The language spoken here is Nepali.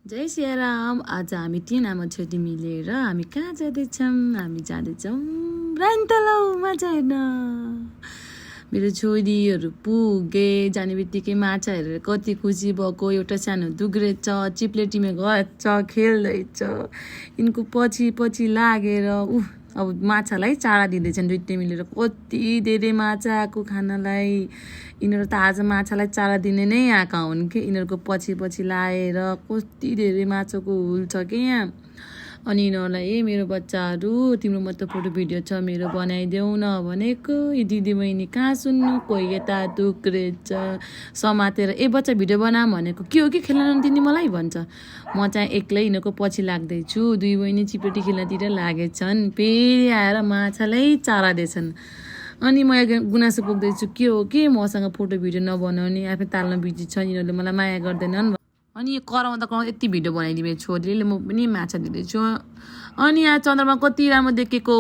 जय सियाराम। आज हामी 3 आमा छोरी मिलेर हामी कहाँ जाँदैछौँ? हामी जाँदैछौँ रानीतलाउमा छैन। मेरो छोरीहरू पुगे जाने बित्तिकै माछा हेरेर कति खुसी भएको। एउटा सानो दुग्रेछ, चिप्लेटीमा गएछ, खेल्दैछ। यिनको पछि पछि लागेर अब माछालाई चारा दिँदैछन् दुइटै मिलेर। कति धेरै माछा आएको खानालाई। यिनीहरू त आज माछालाई चारा दिने नै आएका हुन् कि यिनीहरूको पछि पछि लाएर कति धेरै माछाको हुल छ कि यहाँ। अनि यिनीहरूलाई मेरो बच्चाहरू तिम्रो मात्र फोटो भिडियो छ मेरो बनाइदेऊ न भनेको। यी दिदी बहिनी कहाँ सुन्नु, कोही यता दुक्रेछ समातेर बच्चा भिडियो बना भनेको के हो कि खेल्न नदिने मलाई भन्छ। म चाहिँ एक्लै यिनीहरूको पछि लाग्दैछु। दुई बहिनी चिप्लेटी खेल्नतिर लागेछन्। फेरि आएर माछालाई चारा दिएछन्। अनि म गुनासो पुग्दैछु के हो कि मसँग फोटो भिडियो नबनाउने, आफै ताल्न बिजी छन्, यिनीहरूले मलाई माया गर्दैनन्। अनि यो कराउँदा यति भिडियो बनाइदिए छोरीले, म पनि माछा दिँदैछु। अनि यहाँ चन्द्रमा कति राम्रो देखेको।